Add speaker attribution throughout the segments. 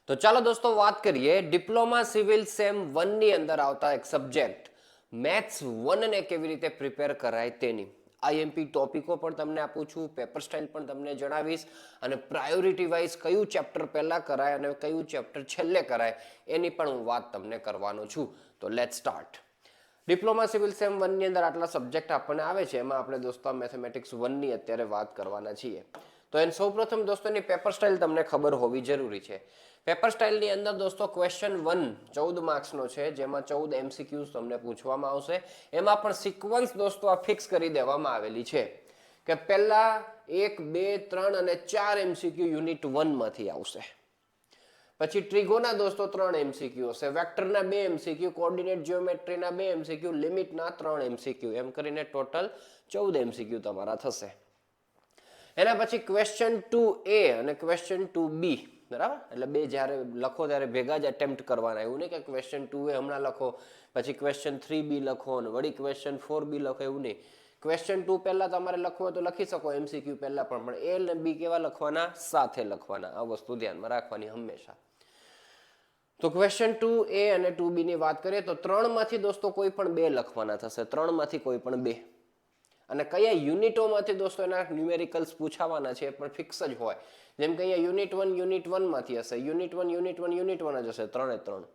Speaker 1: તો ચાલો દોસ્તો વાત કરીએ ડિપ્લોમા સિવિલ સેમ 1 ની અંદર આવતા એક સબ્જેક્ટ મેથ્સ 1 ને કેવી રીતે પ્રિપેર કરાય તેની આઈએમપી ટોપિકો પણ તમને આપું છું, પેપર સ્ટાઇલ પણ તમને જણાવીશ અને પ્રાયોરિટી વાઇઝ કયું ચેપ્ટર પહેલા કરાય અને કયું ચેપ્ટર છેલ્લે કરાય એની પણ હું વાત તમને કરવાનો છું. તો let's start. Diploma civil sem 1 ની અંદર આટલા સબ્જેક્ટ આપણને આવે છે, એમાં આપણે દોસ્તો મેથેમેટિક્સ 1 ની અત્યારે વાત કરવાના છીએ. તો એને સૌપ્રથમ દોસ્તો એની પેપર સ્ટાઇલ તમને ખબર હોવી જરૂરી છે. પેપર સ્ટાઇલની અંદર દોસ્તો ક્વેશ્ચન 1 14 માર્ક્સનો છે, જેમાં 14 એમસીક્યુઝ તમને પૂછવામાં આવશે. એમાં પણ સિક્વન્સ દોસ્તો આ ફિક્સ કરી દેવામાં આવેલી છે કે પહેલા 1 2 3 અને 4 એમસીક્યુ યુનિટ 1 માંથી આવશે. પછી ટ્રિગોના દોસ્તો 3 એમસીક્યુ હશે, વેક્ટરના 2 એમસીક્યુ, કોઓર્ડિનેટ જીઓમેટ્રીના 2 એમસીક્યુ, લિમિટના 3 એમસીક્યુ, એમ કરીને ટોટલ 14 એમસીક્યુ તમારા થશે. એના પછી ક્વેશ્ચન 2A અને ક્વેશ્ચન 2B, બરાબર? એટલે બે જ્યારે લખો ત્યારે ભેગા જ એટેમ્પ્ટ કરવાના, એવું નહીં કે ક્વેશ્ચન 2A હમણાં લખો પછી ક્વેશ્ચન 3B લખો અને વળી ક્વેશ્ચન 4B લખો, એવું નહીં. ક્વેશ્ચન 2 પહેલા તમારે લખવું હોય તો લખી શકો એમસીક્યુ પહેલા, પણ A અને B કેવા લખવાના? સાથે લખવાના. આ વસ્તુ ધ્યાનમાં રાખવાની હંમેશા. તો ક્વેશ્ચન 2A અને 2B ની વાત કરીએ તો 3 માંથી દોસ્તો કોઈ પણ 2 લખવાના થશે, 3 માંથી કોઈ પણ 2. અને કયા યુનિટોમાંથી દોસ્તો એના ન્યુમેરિકલ્સ પૂછાવાના છે પણ ફિક્સ જ હોય. જેમ કે અહીંયા યુનિટ 1 માંથી હશે, યુનિટ 1 જ હશે, 3 એ 3.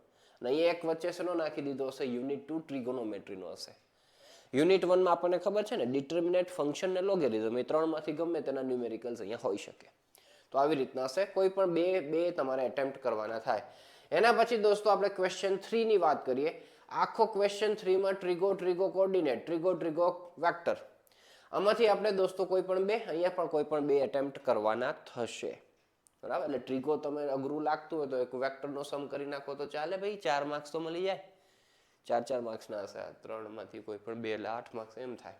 Speaker 1: અને અહીંયા એક વચ્ચે શેનો નાખી દીધો હશે? યુનિટ 2 ટ્રિગોનોમેટ્રીનો હશે. યુનિટ 1 માં આપણને ખબર છે ને ડિટર્મિનેન્ટ ફંક્શન ને લોગેરિધમ, એ 3 માંથી ગમે તેના ન્યુમેરિકલ્સ અહીંયા હોઈ શકે. તો આવી રીતના હશે, કોઈ પણ બે તમારે એટેમ્પ્ટ કરવાના થાય. એના પછી દોસ્તો આપણે ક્વેશ્ચન 3 ની વાત કરીએ. આખો ક્વેશ્ચન 3 માં ટ્રિગો કોઓર્ડિનેટ, ટ્રિગો વેક્ટર, આમાંથી આપણે દોસ્તો કોઈ પણ 2, અહીંયા પણ કોઈ પણ 2 એટેમ્પ્ટ કરવાના થશે, બરાબર? એટલે ટ્રિગો તમે અઘરું લાગતું હોય તો એક વેક્ટરનો સમ કરી નાખો તો ચાલે ભાઈ, 4 માર્ક્સ તો મળી જાય. 4 માર્ક્સના હશે, 3 માંથી કોઈ પણ 2 એટલે 8 માર્ક્સ એમ થાય.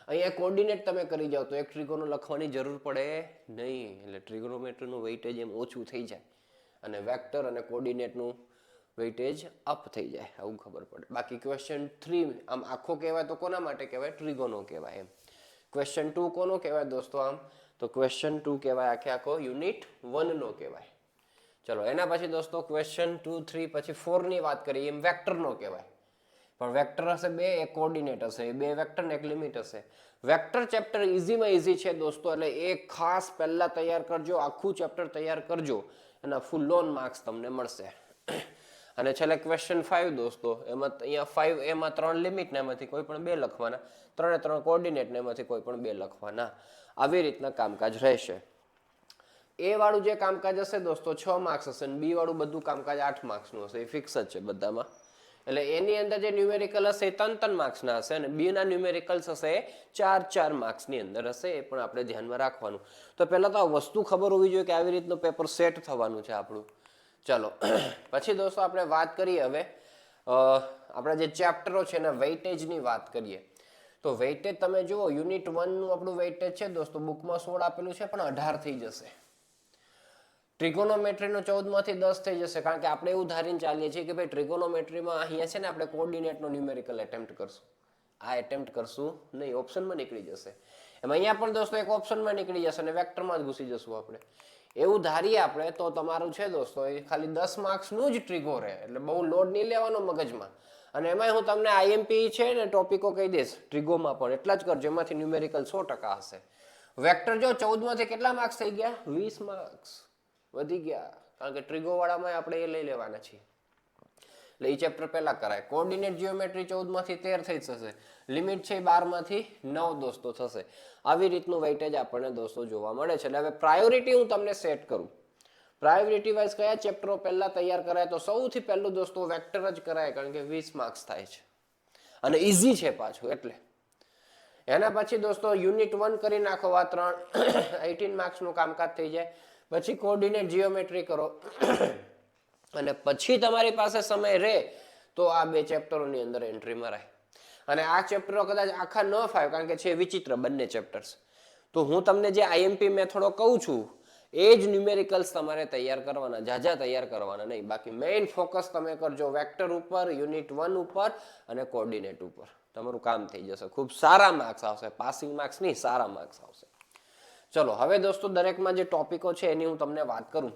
Speaker 1: અહીંયા કોઓર્ડિનેટ તમે કરી જાઓ તો એક ટ્રિગોનો લખવાની જરૂર પડે નહીં, એટલે ટ્રિગોનોમેટ્રીનું વેઇટેજ એમ ઓછું થઈ જાય અને વેક્ટર અને કોઓર્ડિનેટનું વેઇટેજ અપ થઈ જાય, આવું ખબર પડે. બાકી ક્વેશ્ચન 3 આમ આખો કહેવાય તો કોના માટે કહેવાય? ટ્રિગોનો કહેવાય એમ. ક્વેશ્ચન 2 કોનો કહેવાય દોસ્તો? આમ તો ક્વેશ્ચન 2 કહેવાય આખો યુનિટ 1 નો કહેવાય. ચલો એના પછી દોસ્તો ક્વેશ્ચન 2 3 પછી 4 ની વાત કરીએ, એમ વેક્ટરનો કહેવાય. પણ વેક્ટર હશે 2, એક કોઓર્ડિનેટ હશે, એ 2 વેક્ટર ને એક લિમિટ હશે. વેક્ટર ચેપ્ટર ઇઝીમાં ઇઝી છે દોસ્તો, એટલે એક ખાસ પહેલા તૈયાર કરજો, આખું ચેપ્ટર તૈયાર કરજો, એના ફૂલ લોન માર્ક્સ તમને મળશે. અને છેલ્લે ક્વેશ્ચન 5 દોસ્તો, એમાં અહીંયા 5 એમાં 3 લિમિટ ને એમાંથી કોઈ પણ 2 લખવાના, 3 એ 3 કોઓર્ડિનેટ ને એમાંથી કોઈ પણ 2 લખવાના. આવી રીતના કામકાજ રહેશે. એ વાળું જે કામકાજ હશે દોસ્તો 6 માર્ક્સ હશે અને બી વાળું બધું કામકાજ 8 માર્ક્સનું હશે, એ ફિક્સ જ છે બધામાં. એટલે એની અંદર જે ન્યુમેરિકલ હશે એ 3 માર્ક્સના હશે અને બી ના ન્યુમેરિકલ્સ હશે 4 માર્ક્સની અંદર હશે, એ પણ આપણે ધ્યાનમાં રાખવાનું. તો પહેલા તો આ વસ્તુ ખબર હોવી જોઈએ કે આવી રીતનું પેપર સેટ થવાનું છે આપણું. ચલો પછી દોસ્તો આપણે વાત કરીએ હવે આપણા જે ચેપ્ટરો છે એના વેઇટેજની વાત કરીએ. તો વેઇટેજ તમે જુઓ, યુનિટ 1 નું આપણું વેઇટેજ છે દોસ્તો બુકમાં 16 આપેલું છે પણ 18 થઈ જશે. ટ્રિગોનોમેટ્રીનો 14 માંથી 10 થઈ જશે, કારણ કે આપણે એવું ધારીને ચાલીએ છીએ કે ભાઈ ટ્રિગોનોમેટ્રીમાં અહીંયા છે ને આપણે કોઓર્ડિનેટનો ન્યુમેરિકલ એટેમ્પ્ટ કરશું. આ એટેમ્પ્ટ કરશું નહીં, ઓપ્શનમાં નીકળી જશે. એમ અહીંયા પણ દોસ્તો એક ઓપ્શનમાં નીકળી જશે અને વેક્ટરમાં જ ઘૂસી જશું આપણે. એવું ધારીએ આપણે તો તમારું છે દોસ્તો એ ખાલી 10 માર્ક્સનું જ ટ્રિગો રહે, એટલે બહુ લોડ નહીં લેવાનો મગજમાં. અને એમાં હું તમને આઈએમપી છે ને ટોપિકો કહી દઈશ ટ્રિગોમાં પણ એટલા જ કરજો, એમાંથી ન્યુમેરિકલ 100% હશે. વેક્ટર જો 14 માંથી કેટલા માર્ક્સ થઈ ગયા? 20 માર્ક્સ વધી ગયા, કારણ કે ટ્રિગો વાળામાં આપણે એ લઈ લેવાના છીએ. એટલે એ ચેપ્ટર પહેલા કરાય. કોઓર્ડિનેટ જીઓમેટ્રી 14 માંથી 13 થઈ જશે, લિમિટ છે 12 માંથી 9 દોસ્તો થશે. આવી રીતનું વેઇટેજ આપણને દોસ્તો જોવા મળે છે. એટલે હવે પ્રાયોરિટી હું તમને સેટ કરું, પ્રાયોરિટી વાઇઝ કયા ચેપ્ટરો પહેલા તૈયાર કરાય, તો સૌથી પહેલું દોસ્તો વેક્ટર જ કરાય, કારણ કે 20 માર્ક્સ થાય છે અને ઈઝી છે પાછું એટલે. એના પછી દોસ્તો યુનિટ 1 કરી નાખો, આ 18 માર્ક્સનું કામકાજ થઈ જાય. પછી કોઓર્ડિનેટ જીઓમેટ્રી કરો અને પછી તમારી પાસે સમય રહે તો આ 2 ચેપ્ટરોની અંદર એન્ટ્રી મરાય. અને આ ચેપ્ટરો કદાચ આખા ન ફાવે, કારણ કે છે વિચિત્ર બંને ચેપ્ટર્સ, તો હું તમને જે આઈએમપી મેથડો કહું છું એ જ ન્યુમેરિકલ્સ તમારે તૈયાર કરવાના, જાજા તૈયાર કરવાના નહીં. બાકી મેઇન ફોકસ તમે કરજો વેક્ટર ઉપર, યુનિટ 1 ઉપર અને કોઓર્ડિનેટ ઉપર. તમારું કામ થઈ જશે, ખૂબ સારા માર્ક્સ આવશે, પાસિંગ માર્ક્સ નહીં, સારા માર્ક્સ આવશે. ચલો હવે દોસ્તો દરેકમાં જે ટોપિકો છે એની હું તમને વાત કરું.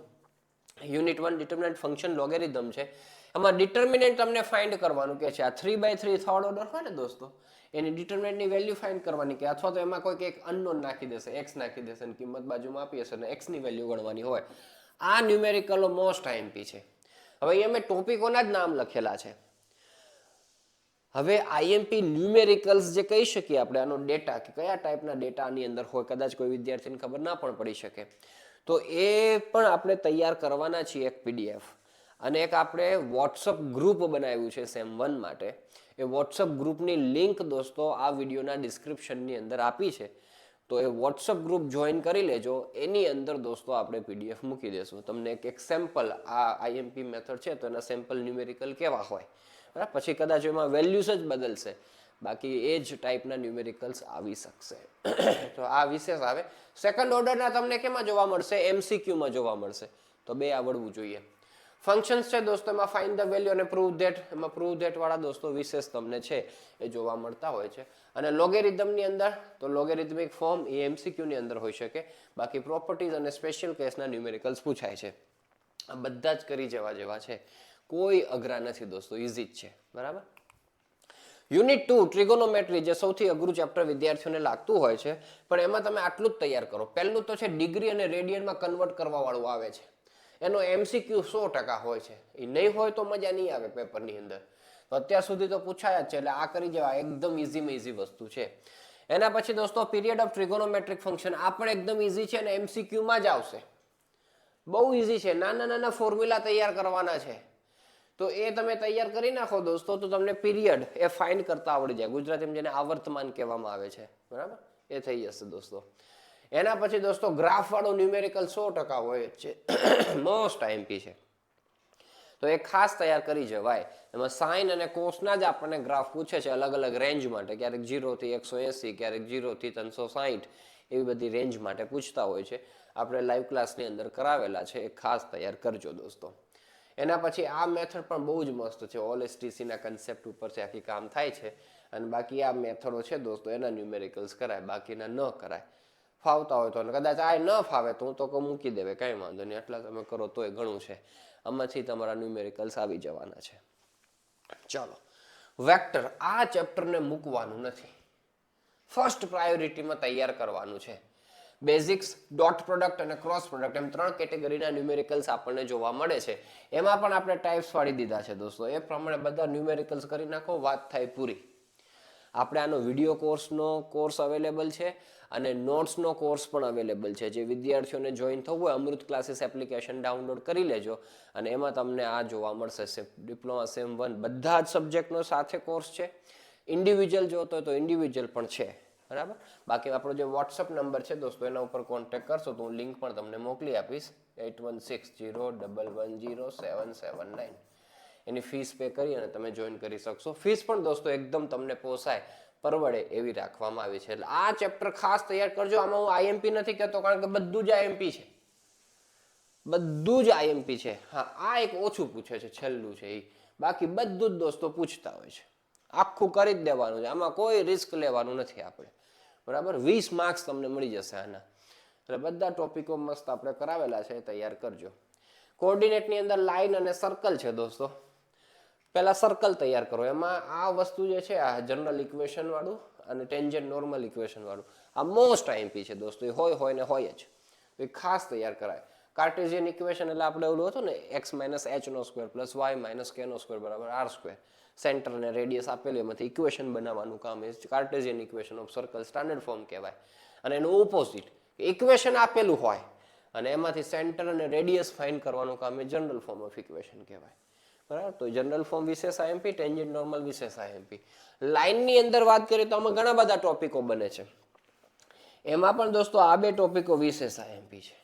Speaker 1: યુનિટ 1 ડિટર્મિનન્ટ ફંક્શન લોગેરિધમ છે. એમાં ડિટર્મિનન્ટ તમને ફાઇન્ડ કરવાનું કે છે. આ 3/3 થર્ડ ઓર્ડર હોય ને દોસ્તો, એની ડિટર્મિનન્ટની વેલ્યુ ફાઇન્ડ કરવાની કે અથવા તો એમાં કોઈક એક અનનોન નાખી દેશે, x નાખી દેશે અને કિંમત બાજુમાં આપી હશે અને x ની વેલ્યુ ગણવાની હોય. આ ન્યુમેરિકલો મોસ્ટ આઈએમપી છે. હવે અહીંયા મેં ટોપિકોના જ નામ લખેલા છે. હવે આઈએમપી ન્યુમેરિકલ્સ જે કહી શકીએ આપણે, આનો ડેટા કે કયા ટાઈપના ડેટા આની અંદર હોય, કદાચ કોઈ વિદ્યાર્થીને ખબર ના પણ પડી શકે, તો એ પણ આપણે તૈયાર કરવાના છીએ એક પીડીએફ. અને એક આપણે વોટ્સઅપ ગ્રુપ બનાવ્યું છે સેમ 1 માટે. એ વોટ્સઅપ ગ્રુપની લિંક દોસ્તો આ વિડીયોના ડિસ્ક્રિપ્શનની અંદર આપી છે. તો એ વોટ્સઅપ ગ્રુપ જોઈન કરી લેજો. એની અંદર દોસ્તો આપણે પીડીએફ મૂકી દેશું. તમને એક સેમ્પલ આ આઈએમપી મેથડ છે તો એના સેમ્પલ ન્યુમેરિકલ કેવા હોય, બરાબર. પછી કદાચ એમાં વેલ્યુઝ જ બદલશે, બાકી એ જ ટાઈપના ન્યુમેરિકલ્સ આવી શકશે. તો આ વિશેષ આવે. સેકન્ડ ઓર્ડરના તમને કેમાં જોવા મળશે? એમસીક્યુમાં જોવા મળશે. તો બે આવડવું જોઈએ. ફંક્શન્સ છે દોસ્તો, એમાં ફાઇન્ડ ધ વેલ્યુ અને પ્રૂવ ધેટ, એમાં પ્રૂવ ધેટ વાળા દોસ્તો વિશેષ તમને છે એ જોવા મળતા હોય છે. અને લોગેરિધમની અંદર તો લોગેરિધમિક ફોર્મ એ એમસીક્યુની અંદર હોઈ શકે, બાકી પ્રોપર્ટીઝ અને સ્પેશિયલ કેસના ન્યુમેરિકલ્સ પૂછાય છે. આ બધા જ કરી જેવા છે, કોઈ અઘરા નથી દોસ્તો, ઇઝી જ છે, બરાબર. યુનિટ 2 ટ્રિગોનોમેટ્રી, જે સૌથી અઘરું ચેપ્ટર વિદ્યાર્થીઓને લાગતું હોય છે, પણ એમાં તમે આટલું જ તૈયાર કરો. પહેલું તો છે ડિગ્રી અને રેડિયનમાં કન્વર્ટ કરવા વાળું આવે છે. એનો એમસીક્યુ 100% હોય છે. એ નહીં હોય તો મજા નહીં આવે પેપરની અંદર. તો અત્યાર સુધી તો પૂછાયા જ છે, એટલે આ કરી જવા એકદમ ઇઝીમાં ઇઝી વસ્તુ છે. એના પછી દોસ્તો પીરિયડ ઓફ ટ્રિગોનોમેટ્રિક ફંક્શન, આ પણ એકદમ ઇઝી છે અને એમસીક્યુમાં જ આવશે. બહુ ઇઝી છે. નાના નાના ફોર્મ્યુલા તૈયાર કરવાના છે. તો એ તમે તૈયાર કરી નાખો દોસ્તો, તો તમને પીરિયડ એ ફાઇન્ડ કરતા આવડી જાય. ગુજરાતીમાં જેને આવર્તમાન કહેવામાં આવે છે, બરાબર, એ થઈ જશે દોસ્તો. એના પછી દોસ્તો ગ્રાફ વાળો ન્યુમેરિકલ 100% હોય છે, મોસ્ટ આઈએમપી છે. તો એ ખાસ તૈયાર કરી જવાય. એમાં સાઇન અને કોસના જ આપણને ગ્રાફ પૂછે છે અલગ અલગ રેન્જ માટે. ક્યારેક 0 થી 180, ક્યારેક 0 થી 360, એવી બધી રેન્જ માટે પૂછતા હોય છે. આપણે લાઈવ ક્લાસની અંદર કરાવેલા છે, એ ખાસ તૈયાર કરજો દોસ્તો. એના પછી આ મેથડ પણ બહુ જ મસ્ત છે. ઓલએસટીસીના કન્સેપ્ટ ઉપરથી આખી કામ થાય છે. અને બાકી આ મેથડો છે દોસ્તો, એના ન્યુમેરિકલ્સ કરાય, બાકીના ન કરાય. ફાવતા હોય તો, કદાચ આ ન ફાવે તો હું તો મૂકી દેવે, કાંઈ વાંધો નહીં, એટલા તમે કરો તોય ઘણું છે. આમાંથી તમારા ન્યુમેરિકલ્સ આવી જવાના છે. ચાલો, વેક્ટર, આ ચેપ્ટરને મૂકવાનું નથી, ફર્સ્ટ પ્રાયોરિટીમાં તૈયાર કરવાનું છે. બેઝિક્સ, ડોટ પ્રોડક્ટ અને ક્રોસ પ્રોડક્ટ, એમ 3 કેટેગરીના ન્યુમેરિકલ્સ આપણને જોવા મળે છે. એમાં પણ આપણે ટાઈપ્સ પાડી દીધા છે દોસ્તો. એ પ્રમાણે બધા ન્યુમેરિકલ્સ કરી નાખો, વાત થાય પૂરી. આપણે આનો વિડીયો કોર્સ અવેલેબલ છે અને નોટ્સનો કોર્સ પણ અવેલેબલ છે. જે વિદ્યાર્થીઓને જોઈન થવું હોય, અમૃત ક્લાસીસ એપ્લિકેશન ડાઉનલોડ કરી લેજો અને એમાં તમને આ જોવા મળશે. ડિપ્લોમા સેમ 1 બધા જ સબ્જેક્ટનો સાથે કોર્સ છે. ઇન્ડિવિજ્યુઅલ જોતો હોય તો ઇન્ડિવિજ્યુઅલ પણ છે, બરાબર. બાકી આપણો જે વોટ્સઅપ નંબર છે દોસ્તો, એના ઉપર કોન્ટેક્ટ કરશો તો હું લિંક પણ તમને મોકલી આપીશ. 8160110779. એની ફીસ પે કરી અને તમે જોઈન કરી શકશો. ફીસ પણ દોસ્તો એકદમ તમને પોસાય, પરવડે એવી રાખવામાં આવી છે. એટલે આ ચેપ્ટર ખાસ તૈયાર કરજો. આમાં હું આઈએમપી નથી કહેતો, કારણ કે બધું જ આઈએમપી છે, બધું જ આઈએમપી છે. હા, આ એક ઓછું પૂછે છે, છેલ્લું છે એ. બાકી બધું જ દોસ્તો પૂછતા હોય છે. આખું કરી જ દેવાનું છે, આમાં કોઈ રિસ્ક લેવાનું નથી આપણે, બરાબર. 20 માર્ક્સ તમને મળી જશે આના. એટલે બધા ટોપિકો મસ્ત આપણે કરાવેલા છે, તૈયાર કરજો. કોઓર્ડિનેટની અંદર લાઈન અને સર્કલ છે દોસ્તો. પહેલા સર્કલ તૈયાર કરો. એમાં આ વસ્તુ જે છે, આ જનરલ ઇક્વેશન વાળું અને ટેન્જન્ટ નોર્મલ ઇક્વેશન વાળું, આ મોસ્ટ આઈએમપી છે દોસ્તો. એ હોય ને હોય જ, એ ખાસ તૈયાર કરાય. કાર્ટેશિયન ઇક્વેશન એટલે આપણે ઓલું હતું ને, x - h² + y - k² બરાબર r². સેન્ટર અને રેડિયસ આપેલું, એમાંથી ઇક્વેશન બનાવવાનું કામ એ Cartesian equation of circle standard form કહેવાય. અને એનું ઓપોઝિટ ઇક્વેશન આપેલું હોય અને એમાંથી સેન્ટર અને રેડિયસ ફાઇન્ડ કરવાનું કામ એ જનરલ ફોર્મ ઓફ ઇક્વેશન કહેવાય, બરાબર. તો જનરલ ફોર્મ વિશેષ આઈએમપી, ટેન્જન્ટ નોર્મલ વિશેષ આઈએમપી. લાઇનની અંદર વાત કરીએ તો આમાં ઘણા બધા ટોપિકો બને છે. એમાં પણ દોસ્તો આ બે ટોપિકો વિશેષ આઈએમપી છે,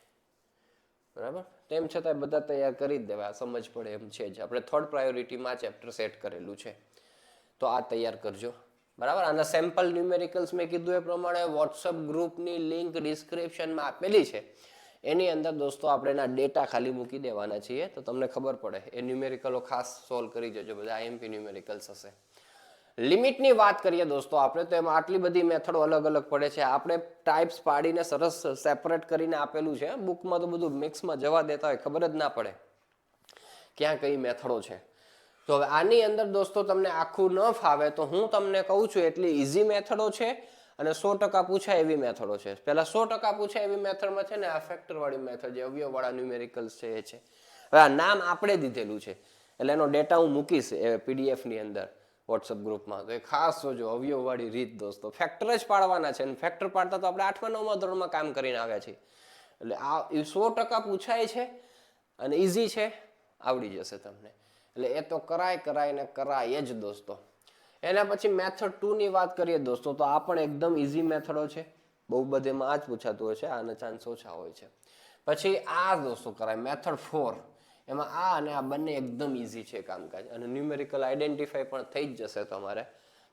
Speaker 1: બરાબર. તેમ છતાં બધા તૈયાર કરી જ દેવા, સમજ પડે એમ છે જ. આપણે થર્ડ પ્રાયોરિટીમાં ચેપ્ટર સેટ કરેલું છે, તો આ તૈયાર કરજો, બરાબર. આના સેમ્પલ ન્યુમેરિકલ્સ મેં કીધું એ પ્રમાણે વોટ્સઅપ ગ્રુપની લિંક ડિસ્ક્રિપ્શનમાં આપેલી છે. એની અંદર દોસ્તો આપણે એના ડેટા ખાલી મૂકી દેવાના છીએ, તો તમને ખબર પડે. એ ન્યુમેરિકલો ખાસ સોલ્વ કરી જજો, બધા આઈએમપી ન્યુમેરિકલ્સ હશે. લિમિટની વાત કરીએ દોસ્તો આપણે, તો એમાં આટલી બધી મેથડો અલગ અલગ પડે છે. આપણે ટાઈપ્સ પાડીને સરસ સેપરેટ કરીને આપેલું છે. બુકમાં તો બધું મિક્સમાં જવા દેતા હોય, ખબર જ ના પડે ક્યાં કઈ મેથડો છે. તો હવે આની અંદર દોસ્તો તમને આખું ન ફાવે તો હું તમને કહું છું એટલી ઇઝી મેથડો છે અને 100% પૂછાય એવી મેથડો છે. પહેલા 100% પૂછાય એવી મેથડમાં છે ને આ ફેક્ટર વાળી મેથડ, જે અવયવવાળા ન્યુમેરિકલ્સ છે એ છે. હવે આ નામ આપણે દીધેલું છે એટલે એનો ડેટા હું મૂકીશ એ PDF ની અંદર વોટ્સઅપ ગ્રુપમાં. તો એ ખાસ જોજો, અવયવવાળી રીત દોસ્તો. ફેક્ટર જ પાડવાના છે અને ફેક્ટર પાડતા તો આપણે 8મા 9મા ધોરણમાં કામ કરીને આવ્યા છીએ. એટલે આ 100% પૂછાય છે અને ઇઝી છે, આવડી જશે તમને. એટલે એ તો કરાય ને કરાય જ દોસ્તો. એના પછી મેથડ 2 ની વાત કરીએ દોસ્તો, તો આ પણ એકદમ ઇઝી મેથડો છે. બહુ બધેમાં આ જ પૂછાતું હોય છે, આના ચાન્સ ઓછા હોય છે. પછી આ દોસ્તો કરાય મેથડ 4. એમાં આ અને આ બંને એકદમ ઇઝી છે કામકાજ, અને ન્યુમેરિકલ આઈડેન્ટિફાઈ પણ થઈ જ જશે તમારે,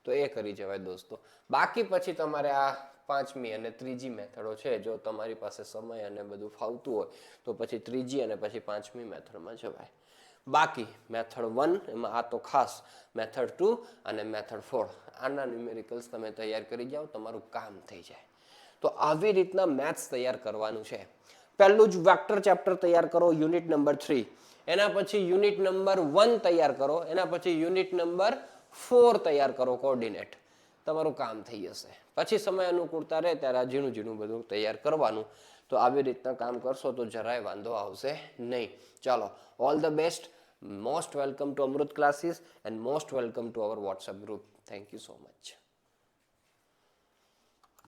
Speaker 1: તો એ કરી જવાય દોસ્તો. બાકી પછી તમારે આ 5મી અને 3જી મેથડો છે. જો તમારી પાસે સમય અને બધું ફાવતું હોય તો પછી 3જી અને પછી 5મી મેથડમાં જવાય. બાકી મેથડ 1 એમાં આ તો ખાસ, મેથડ 2 અને મેથડ 4 આના ન્યુમેરિકલ્સ તમે તૈયાર કરી જાઓ, તમારું કામ થઈ જાય. તો આવી રીતના મેથ્સ તૈયાર કરવાનું છે. પહેલું જ વેક્ટર ચેપ્ટર તૈયાર કરો, યુનિટ નંબર 3. એના પછી યુનિટ નંબર 1 તૈયાર કરો. એના પછી યુનિટ નંબર 4 તૈયાર કરો, કોઓર્ડિનેટ. તમારું કામ થઈ જશે. પછી સમય અનુકૂળતા રહે ત્યારે આ ઝીણું ઝીણું બધું તૈયાર કરવાનું. તો આવી રીતના કામ કરશો તો જરાય વાંધો આવશે નહીં. ચાલો, all the best. Most welcome to Amrit classes and most welcome to our WhatsApp group. Thank you so much.